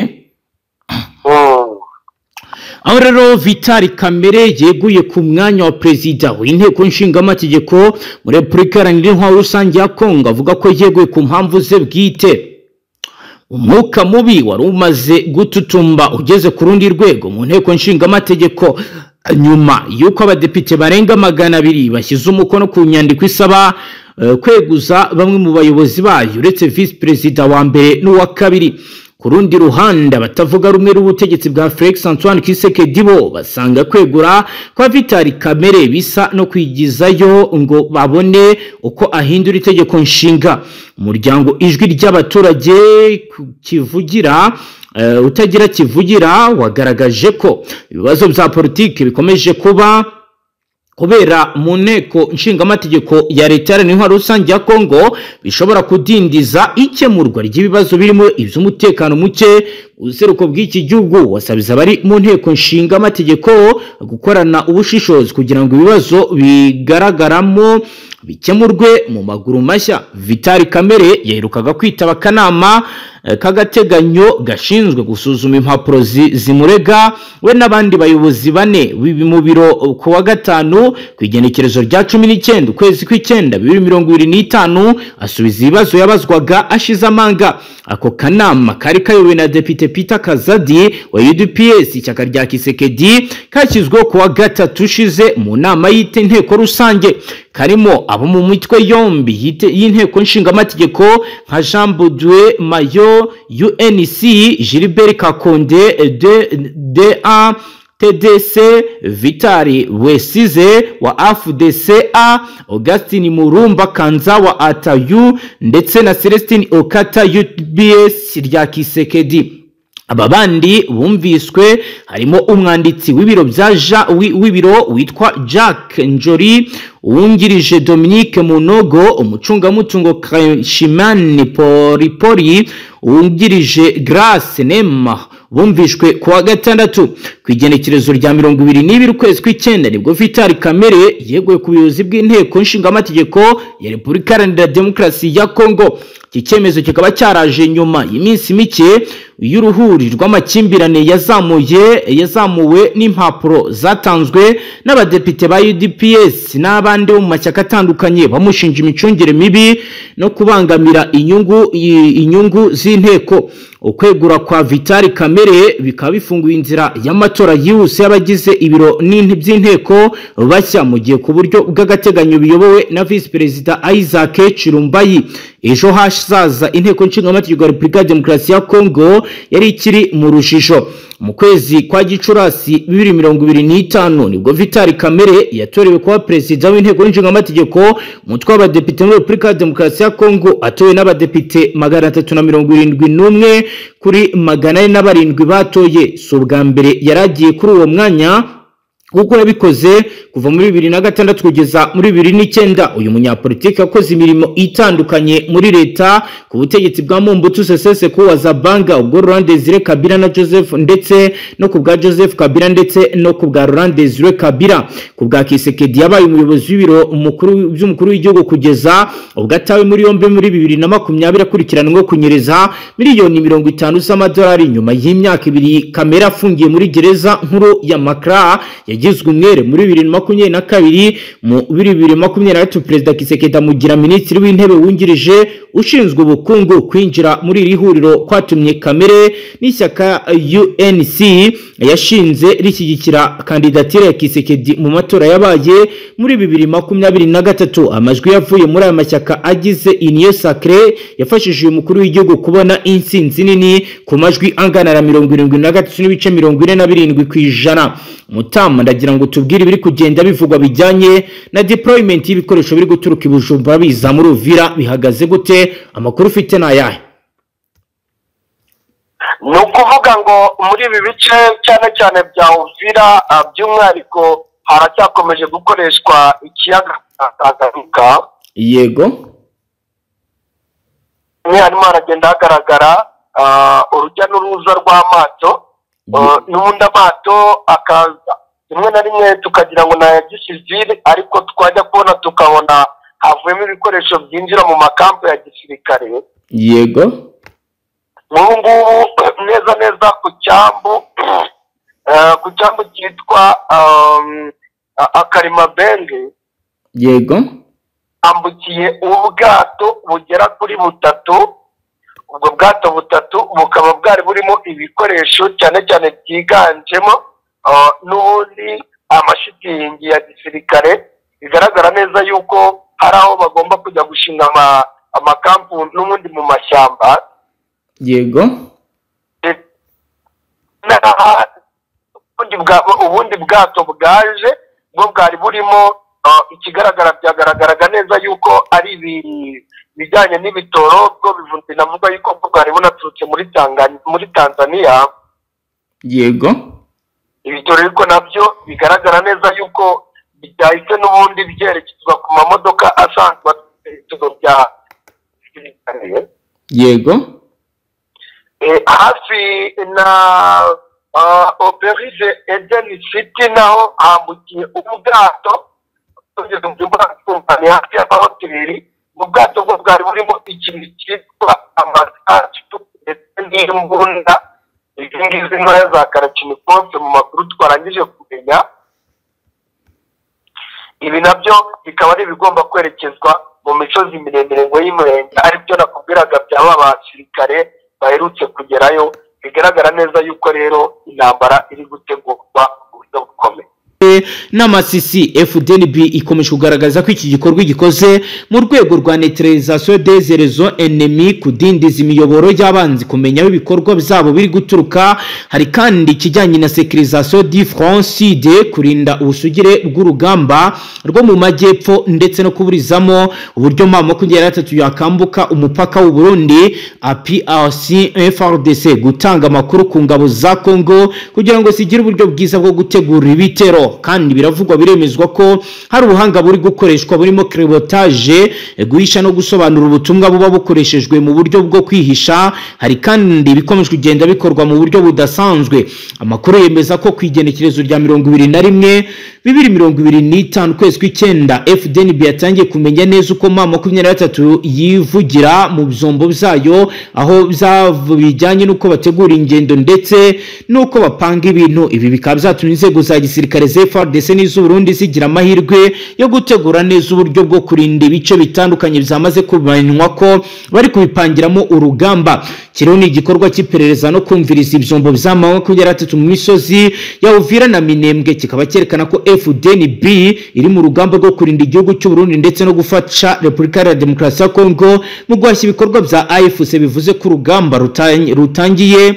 Aho rero Vitali Kamere yeguye ku mwanya wa perezida w'inteko nshingamategeko muri Repubulika Iharanira Intwaro Rusange ya Kongo, avuga ko yeguye ku mpamvu ze bwite. Umwuka mubi wari umaze gututumba ugeze ku rundi rwego mu nteko nshingamategeko nyuma yuko abadepite barenga 200 bashyize umukono ku nyandiko isaba kweguza bamwe mu bayobozi bayo uretse vice perezida wa mbere n'uwa kabiri. Ku rundi ruhande batavuga rumwe n'ubutegetsi bwa Felix Antoine Tshisekedi bo basanga kwegura kwa Vitali Kamere bisa no kwigizayo ngo babone uko ahindura itegeko nshinga. Umuryango ijwi ry'abaturage kivugira utagira kivugira wagaragaje ko ibibazo bya politiki bikomeje kuba kubera mu nteko nshingamategeko ya leta Iharanira Intwaro Rusange ya Kongo bishobora kudindiza ikemurwa ry'ibibazo birimo iby'umutekano muke useruko bw'iki gihugu. Wasabiza bari mu nteko nshingamategeko gukorana ubushishozi kugira ngo ibibazo bigaragaramo bikemurwe mu maguru mashya. Vitali Kamere yaherukaga kwitaba akanama k'agateganyo gashinzwe gusuzuma impapuro zimurega we n'abandi bayobozi bane mu biro ku wa gatanu ku igenekerezo rya 19 ukwezi kw'icyenda 2025 asubiza ibibazo yabazwaga ashize amanga. Ako kanama kari kayobowe na Depite Peter Kazadi wa UDPS ishyaka rya Tshisekedi kashyizweho ku wa gatatu ushize mu nama y'inteko rusange, karimo abo mu mitwe yombi y'inteko nshingamategeko nka Jean Baudouin Mayo UNC, Gilbert Kakonde DA TDC, Vitali Wesize wa AFDCA, Augustine Murumba Kanza wa ATAU ndetse na Celestine Okata UBS rya Tshisekedi. Aba bandi bumviswe harimo umwanditsi w'ibiro witwa Jack Njori, uwungirije Dominique Munogo, umucungamutungo Kashimani Poripori, uwungirije Grace Nema bumvishwe ku wa gatandatu. Ku igenekerezo rya 22 ukwezi kw'icyenda nibwo Vitali Kamere yeguye ku buyobozi bw'inteko nshingamategeko ya Repubulika Iharanira Demokarasi ya Kongo. Iki cyemezo kikaba cyaraje nyuma y'iminsi mike y'uruhuri rw'amakimbirane yazamuwe n'impapuro zatanzwe n'abadepite ba UDPS n'abandi bo mu mashyaka atandukanye bamushinja imicungire mibi no kubangamira inyungu z'inteko. Ukwegura kwa Vitali Kamere bikaba bifunguye inzira y'amatora yihuse y'abagize ibiro by'inteko bashya mu gihe ku buryo bw'agateganyo biyobowe na vice perezida Isaac Chirumbayi. Ejo hazaza inteko nshingamategeko ya Repubulika ya Demokarasi ya Kongo yari ikiri mu rujijo. Mu kwezi kwa Gicurasi 2025 nibwo Vitali Kamere yatorewe kuba perezida w'inteko nshingamategeko umutwe w'abadepite muri Repubulika ya Demokarasi ya Kongo, atowe n'abadepite 371 kuri 407 batoye. So bwa mbere yaragiye kuri uwo mwanya kuko yabikoze kuva muri 2006 kugeza muri 2009. Uyu munyapolitiki yakoze imirimo itandukanye muri leta ku butegetsi bwa Mobutu Sese Seko wa Zabanga, ubwo Laurent Désiré Kabila na Joseph, ndetse no ku bwa Joseph Kabila ndetse no ku bwa Laurent Désiré Kabila. Ku bwa Tshisekedi yabaye umuyobozi w'ibiro by'umukuru w'igihugu kugeza ubwo atawe muri yombe muri 2020 akurikiranwe kunyereza miliyoni 50 z'amadolari nyuma y'imyaka 2 Kamere afungiye muri gereza nkuru ya Makra yagizwe umwere muri 2022. Mu 2023 Perezida Kisekedi amugira minisitiri w'intebe wungirije ushinzwe ubukungu. Kwinjira muri iri huriro kwatumye Kamere n'ishyaka UNC yashinze rishyigikira kandidatire ya Kisekedi mu matora yabaye muri 2023. Amajwi yavuye muri aya mashyaka agize Union Sacrée yafashije umukuru w'igihugu kubona intsinzi nini ku majwi angana na 73.47 kw'ijana. Mutama, ndagira ngo tubwire ibiri kugenda bivugwa bijyanye na deployment y'ibikoresho biri guturuka i Bujumbura biza muri Uvira, bihagaze gute? Amakuru ufite n'ayahe? Ni ukuvuga ngo muri ibi bice cyane cyane bya Uvira by'umwihariko haracyakomeje gukoreshwa ikiyaga Tanganyika. Yego, harimo haragenda hagaragara urujya n'uruza rw'amato, n'ubundi amato akaza rimwe na rimwe tukagira ngo ni aya gisivili, ariko twajya kubona tukabona havuyemo ibikoresho byinjira mu makampu ya gisirikare. yego, nk'ubu ngubu neza neza ku cyambu cyitwa Akarimabenge, yego, ambukiye ubwato bugera kuri butatu. Ubwo bwato butatu bukaba bwari burimo ibikoresho cyane cyane byiganjemo n'ubundi amashitingi ya gisirikare. Bigaragara neza yuko hari aho bagomba kujya gushinga amakampu n'ubundi mu mashyamba. yego, ubundi bwato bwaje bwo bwari burimo ikigaragara byagaragaraga neza yuko ari ibijyanye n'ibitoro, bwo bivunze navuga yuko bwari bunaturutse muri Tanzania. yego, ibitoro ariko nabyo bigaragara neza yuko byahise n'ubundi byerekezwa ku mamodoka asanzwe ibitoro bya gisirikare. yego, hafi na Operize Eden City naho hambukiye ubwato tugeze mu by'ubwatsi hafi y'amahoteli. Mu bwato bwo bwari burimo ikintu cyitwa amasasu ndetse n'imbunda, izi ngizi ntoya za Kalashnikov mu makuru twarangije kumenya. Ibi nabyo bikaba ari ibigomba kwerekezwa mu misozi miremire ngo y'Umurenge, aribyo nakubwiraga byaba abasirikare baherutse kugerayo. Bigaragara neza yuko rero intambara iri gutegurwa mu buryo bukomeye. n'amasisi FDNB ikomeje kugaragaza ko iki gikorwa gikoze mu rwego rwa neutralisation des réseaux ennemis, kudindiza imiyoboro y'abanzi kumenya aho ibikorwa byabo biri guturuka. Hari kandi kijyanye na sécurisation du front sud, kurinda ubusugire bw'urugamba rwo mu majyepfo ndetse no kuburizamo uburyo M23 yakambuka umupaka w'u Burundi. APRC FARDC gutanga amakuru ku ngabo za Congo kugira ngo sigire uburyo bwiza bwo gutegura ibitero. Kandi biravugwa biremezwa ko hari ubuhanga buri gukoreshwa burimo crebotage, guhisha no gusobanura ubutumwa buba bukoreshejwe mu buryo bwo kwihisha. Hari kandi bikomeje kugenda bikorwa mu buryo budasanzwe. Amakuru yemeza ko kwigenekerezo rya 2025 kwezi kw'icyenda FDNB yatangiye kumenya neza uko M23 yivugira mu byombo byayo, aho bijyanye n'uko bategura ingendo ndetse n'uko bapanga ibintu. Ibi bikaba byatumye inzego za gisirikare FARDC n'iz'u Burundi zigira amahirwe yo gutegura neza uburyo bwo kurinda ibice bitandukanye byamaze kubanywa ko bari kubipangiramo urugamba. Kiriho ni igikorwa cy'iperereza no kumviriza ibyombo by'M23 mu misozi ya Uvira na Minembwe, kikaba cyerekana ko FDNB iri mu rugamba rwo kurinda igihugu cy'u Burundi ndetse no gufasha Repubulika ya Demokarasi ya Kongo mu guhashya ibikorwa bya AFC. Bivuze ko urugamba rutangiye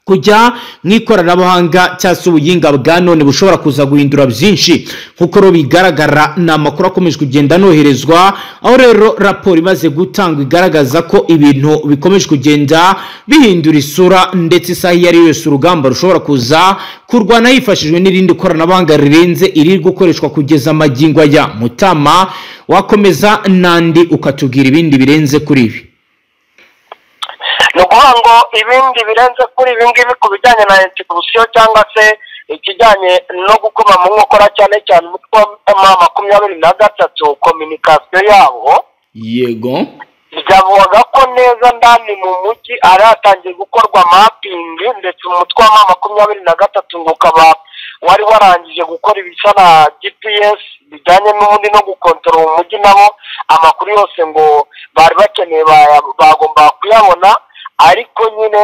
kujya mw'ikoranabuhanga cyangwa se ubuyinga bwa none bushobora kuza guhindura byinshi, kuko ro bigaragara na makuru akomeje kugenda noherezwa, aho rero raporo imaze gutangwa igaragaza ko ibintu bikomeje kugenda bihindura isura, ndetse isaha iyo ari yose urugamba rushobora kuza kurwana hifashishijwe n'irindi koranabuhanga rirenze iri gukoreshwa kugeza magingo aya. Mutama, wakomeza nandi ukatubwira ibindi birenze kuri ibi? ni ukuvuga ngo ibindi birenze kuri ibi ngibi ku bijyanye na integration cyangwa se ikijyanye no gukoma mu nkokora cyane cyane umutwe wa M23 communication yabo. Yego, byavuga ko neza ndani mu mujyi ari hatangiye gukorwa mapping, ndetse umutwe wa M23 ngo ukaba wari warangije gukora ibisa na GPS bijyanye n'ubundi no gukontorora umujyi, nabo amakuru yose ngo bari bakeneye bagomba kuyabona, ariko nyine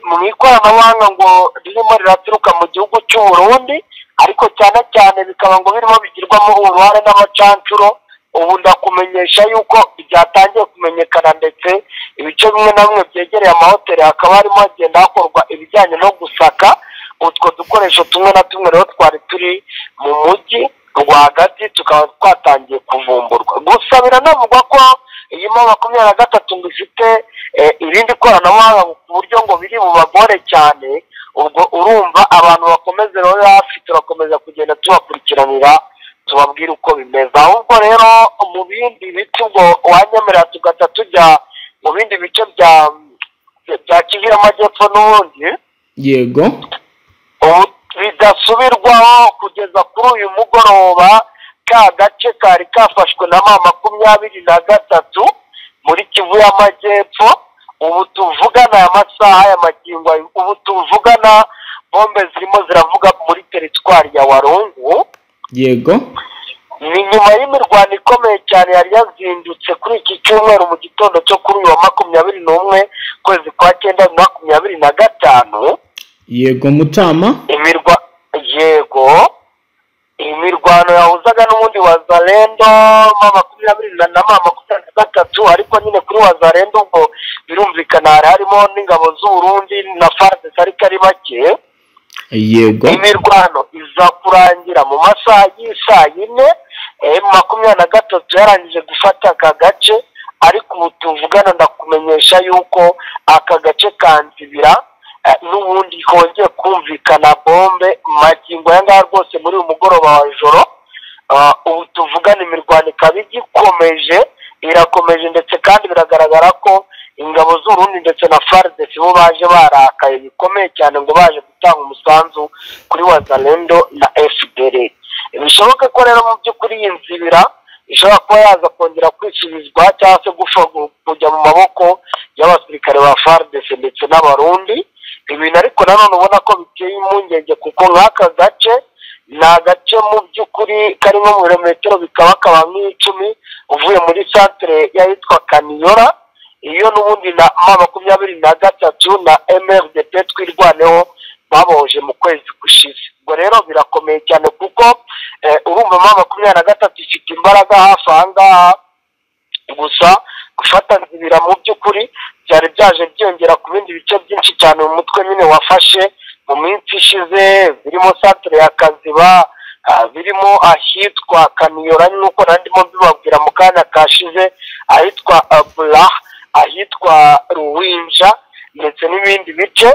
mu ikoranabuhanga ngo ririmo riraturuka mu gihugu cy'u Burundi, ariko cyane cyane bikaba ngo birimo bigirwamo uruhare n'abacancuro. Ubu ndakumenyesha yuko byatangiye kumenyekana, ndetse ibice bimwe na bimwe byegereye amahoteli hakaba harimo hagenda hakorwa ibijyanye no gusaka utwo dukoresho tumwe na tumwe rero twari turi mu mujyi rwagati, tukaba twatangiye kuvumburwa. Gusa biranavugwa ko iyi M23 ngo ifite irindi koranabuhanga ku buryo ngo biri bubagore cyane. Ubwo urumva abantu bakomeze rero hafi, turakomeza kugenda tubakurikiranira tubabwira uko bimeze. Ahubwo rero mu bindi bice ubwo wanyemerera tugahita tujya mu bindi bice bya Kivu y'Amajyepfo n'ubundi. Yego. Bidasubirwaho kugeza kuri uyu mugoroba, ka gace kari kafashwe na M23 muri Kivu y'Amajyepfo. Ubu tuvugana aya masaha ya magingo, ubu tuvugana bombe zirimo ziravuga muri teritwari ya Walungu. Yego. Ni nyuma y'imirwano ikomeye cyane yari yazindutse kuri iki cyumweru mu gitondo cyo kuri uyu wa 21 kwezi kwa 9 2025. Yego Mutama. Imirwano yahuzaga n'ubundi Wazalendo M23, ariko nyine kuri Wazalendo ubwo birumvikana harimo n'ingabo z'u Burundi na FARDC ariko ari bake. Yego. Imirwano iza kurangira mu masaha y'isaa 4, M23 yarangije gufata aka gace, ariko ubu tuvugana ndakumenyesha yuko aka gace kanzibira n'ubundi kongeye kumvikana bombe magingo yanga rwose muri uyu mugoroba wa joro. Ubu tuvugana imirwano ikaba irakomeje, ndetse kandi biragaragara ko ingabo z'Urundi ndetse na FARDC bo baje barakaye bikomeye cyane, ngo baje gutanga umusanzu kuri Wazalendo na FDLR. Bishoboka ko rero mu by'ukuri iyi nzibira ishobora kuba yaza kongera kwisubizwa cyangwa se kujya mu maboko y'abasirikare ba FARDC ndetse n'Abarundi. Ibintu ariko nanone ubona ko biteye impungenge, kuko nk'aka gace ni agace mu by'ukuri karimo mu birometero bikaba nk'icumi uvuye muri centre yitwa Kaniyora. Iyo n'ubundi na M23 na MRDP twirwaneho baboje mu kwezi gushize. Ubwo rero birakomeye cyane, kuko urumva M23 ifite imbaraga hafi ahangaha. Gusa gufata nzibira mu by'ukuri byari byaje byongera ku bindi bice byinshi cyane mu mutwe nyine wafashe mu minsi ishize, birimo centre ya Kaziba, birimo ahitwa Kaniyora nk'uko nandimo bibabwira mu kanya kashize, ahitwa Bula, ahitwa Ruwinja, ndetse n'ibindi bice.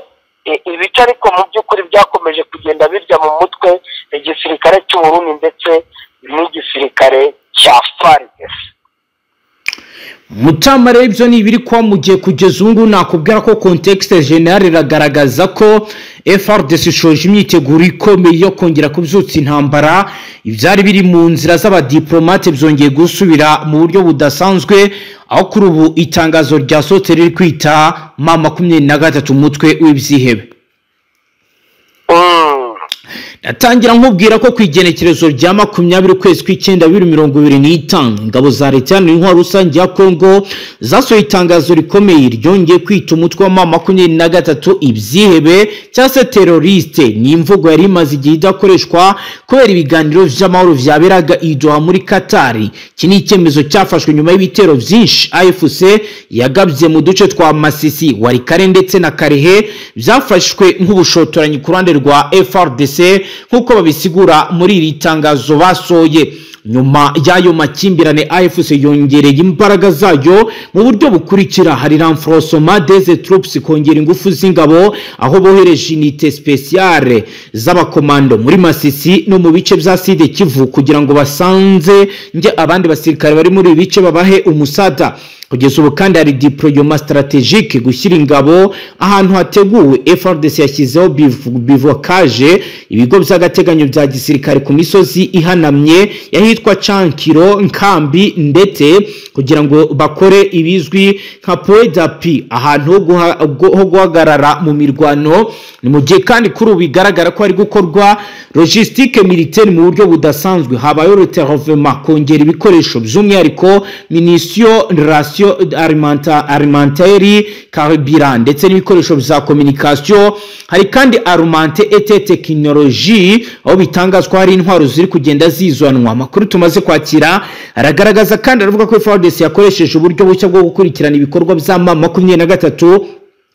Ibice ariko mu by'ukuri byakomeje kugenda birya mu mutwe igisirikare cy'u Burundi ndetse n'igisirikare cya FARDC. Mutama rero ibyo ni ibiri kwa mugiye kugeza ubu ngubu nakubwira ko contexte general iragaragaza ko FARDC ishoje imyiteguro ikomeye yo kongera kubyutsa intambara. Ibyari biri mu nzira z'abadiplomate byongeye gusubira mu buryo budasanzwe, aho kuri ubu itangazo ryasohotse riri kwita M23 umutwe w'ibyihebe. Natangira nkubwira ko ku igenekerezo rya 20 kwezi kw'icyenda 2025 ingabo za leta y'intwaro rusange ya Kongo zasohoye itangazo rikomeye ryongeye kwita umutwe wa M23 ibyihebe cyangwa se teroriste. Ni imvugo yari imaze igihe idakoreshwa kubera ibiganiro by'amahoro byaberaga i Doha muri Qatar. Iki ni icyemezo cyafashwe nyuma y'ibitero byinshi AFC yagabye mu duce twa Masisi, Warikare ndetse na Karehe, byafashwe nk'ubushotoranyi ku ruhande rwa FARDC nk'uko babisigura muri iri tangazo basohoye. Nyuma y'ayo makimbirane AFC yongereye imbaraga zayo mu buryo bukurikira: hari renforcement des troupes, kongera ingufu z'ingabo, aho bohereje unité spéciale z'abakomando muri Masisi no mu bice bya Sud Kivu kugira ngo basanze nge abandi basirikare bari muri bice babahe umusada. kugeza ubu kandi hari deployement strategique gushyira ingabo ahantu hateguwe. FARDC yashyizeho bivocage ibigo by'agateganyo bya gisirikare ku misozi ihanamye yahitwa Cankiro, Nkambi ndetse kugira ngo bakore ibizwi nka point d'appui, ahantu ho guhagarara mu mirwano. Ni mu gihe kandi kuri ubu bigaragara ko hari gukorwa logistique militaire mu buryo budasanzwe. Habayeho retervement, kongera ibikoresho by'umwihariko munition, ration alimentaire, carburant ndetse n'ibikoresho bya communication. Hari kandi armante et technologie, aho bitangazwa hari intwaro ziri kugenda zizwanwa. Amakuru tumaze kwakira aragaragaza kandi aravuga ko FARDC yakoresheje uburyo bushya bwo gukurikirana ibikorwa bya M23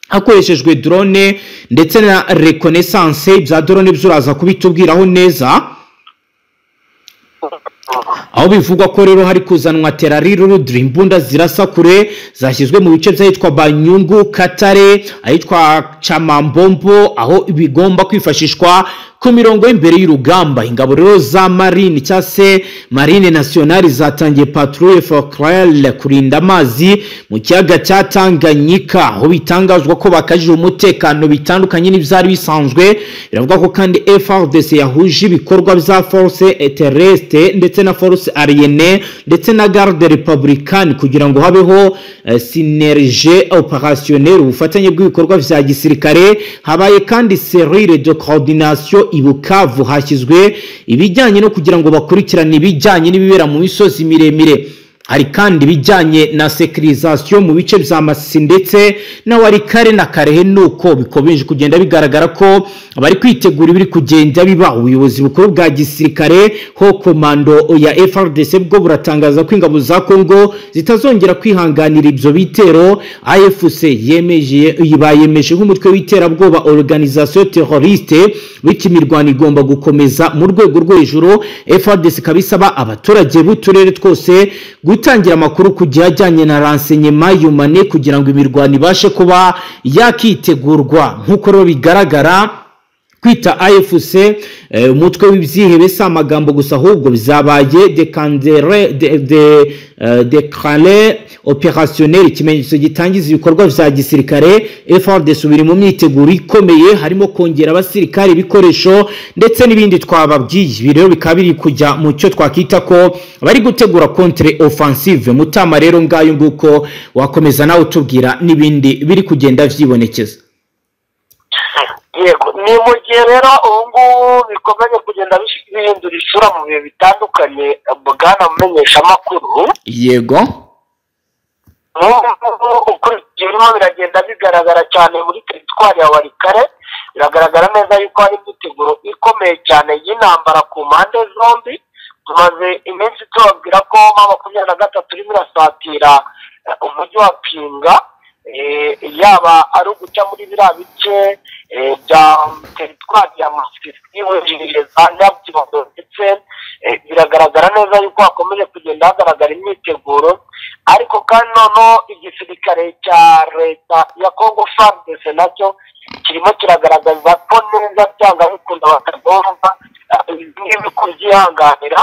hakoreshejwe drone ndetse na reconnaissance. Bya drone byuraza kubitubwiraho neza, aho bivugwa ko rero hari kuzanwa terrarirudri, imbunda zirasa kure zashyizwe mu bice by'ahitwa Banyungu, Katare, ahitwa Chamambombo, aho bigomba kwifashishwa ku mirongo y'imbere y'urugamba. Ingabo rero za marine cyangwa se marine nationale zatangiye patrouille focale kurinda amazi mu kiyaga cya Tanganyika, aho bitangazwa ko bakajije umutekano bitandukanye n'ibyari bisanzwe. Biravuga ko kandi FARDC yahuje ibikorwa bya force terrestre ndetse na force aérienne ndetse na garde républicaine kugira ngo habeho synergie opérationnelle, ubufatanye bw'ibikorwa bya gisirikare. Habaye kandi cellule de coordination i Bukavu, hashyizwe ibijyanye no kugira ngo bakurikirane ibijyanye n'ibibera mu misozi miremire. Hari kandi bijyanye na sécurisation mu bice bya Masisi ndetse na Warikare na Karehe, nuko bikomeje kugenda bigaragara ko bari kwitegura ibiri kugenda biba. Ubuyobozi bukuru bwa gisirikare ho komando ya FARDC bwo buratangaza ko ingabo za Kongo zitazongera kwihanganira ibyo bitero. AFC yemeje nk'umutwe w'iterabwoba organisation terroriste, w'ikimirwano igomba gukomeza mu rwego rwo hejuru. FARDC kabisaba abaturage b'uturere twose gutangira amakuru kugiye ajyanye na renseignement humane kugira ngo imirwano ibashe kuba yakitegurwa. Nk'uko rero bigaragara kwita AFC umutwe w'ibyihebe si amagambo gusa, ahubwo bizabaye déclaré opérationnel, ikimenyetso gitangiza ibikorwa bya gisirikare. FARDC biri mu myiteguro ikomeye, harimo kongera abasirikare, ibikoresho ndetse n'ibindi twababwiye. Ibi rero bikaba biri kujya mu cyo twakita ko bari gutegura contre offensive. Mutama rero ngayo nguko wakomeza nawe utubwira n'ibindi biri kugenda vyibonekeza. Yego, ni mu gihe rero ubu ngubu bikomeje kugenda bihindura isura mu bihe bitandukanye, bwana mumenyesha amakuru. Yego, ukurikije birimo biragenda bigaragara cyane muri teritwari ya Warikare. Biragaragara neza yuko hari imyiteguro ikomeye cyane y'intambara ku mpande zombi. Tumaze iminsi tubabwira ko M23 irimo irasatira umujyi wa Pinga, yaba ari uguca muri biriya bice bya teritwari ya Masisi winjiriye za Nyabyondo, ndetse biragaragara neza yuko hakomeje kugenda hagaragara imyiteguro. Ariko kandi noneho igisirikare cya leta ya Congo FARDC nacyo kirimo kiragaragaza ko neza cyangwa bikunda bakagomba ibi kubyihanganira,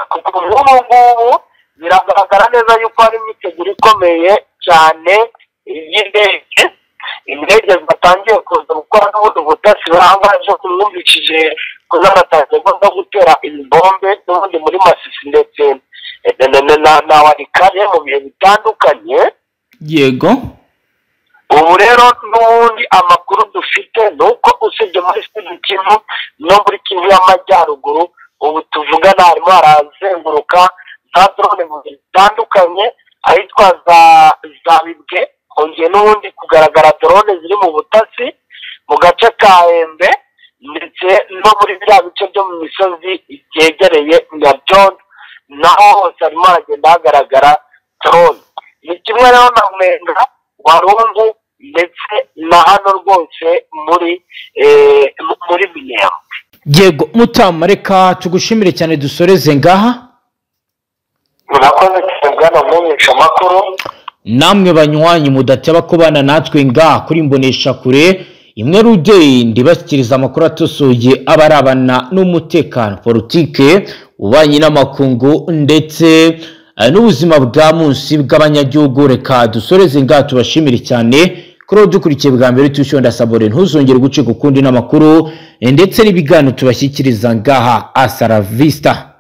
kuko ubu ngubu biragaragara neza yuko hari imyiteguro ikomeye cyane y'indege. Indege zatangiye kuza gukora n'ubundi butasi bahangaje kumwumvishije ko zaratangiye no gutera ibombe n'ubundi muri Masisi ndetse na Warikare mu bihe bitandukanye. Yego, ubu rero n'ubundi amakuru dufite nuko usibye muri Kivu no muri Kivu y'Amajyaruguru, ubu tuvugana harimo harazenguruka za drone mu bihe bitandukanye, ahitwa za Bibwe. Hongeye n'ubundi kugaragara drone ziri mu butasi mu gace ka Embe ndetse no muri biriya bice byo mu misozi byegereye Nyabyondo, naho hose harimo haragenda hagaragara drone. Ni kimwe rero na Mwenga, Warungu ndetse na hano rwose muri Minembwe. Yego Mutama, reka tugushimire cyane, dusoreze ngaha. Murakoze cyane bwana mumenyesha amakuru. Namwe banywanyi mudateba kubana natwe ngaha kuri Mbonesha Kure imwe rude ndibashyikiriza amakuru atosoye abarabana n'umutekano, politike, ububanyi n'amakungu ndetse n'ubuzima bwa munsi bw'abanyagihugu. Reka dusoreze ngaha tubashimire cyane kuri dukurikiye bwa mbere tushonda sabore ntuzongere gucika ukundi n'amakuru ndetse n'ibiganiro tubashyikiriza ngaha. Asara vista.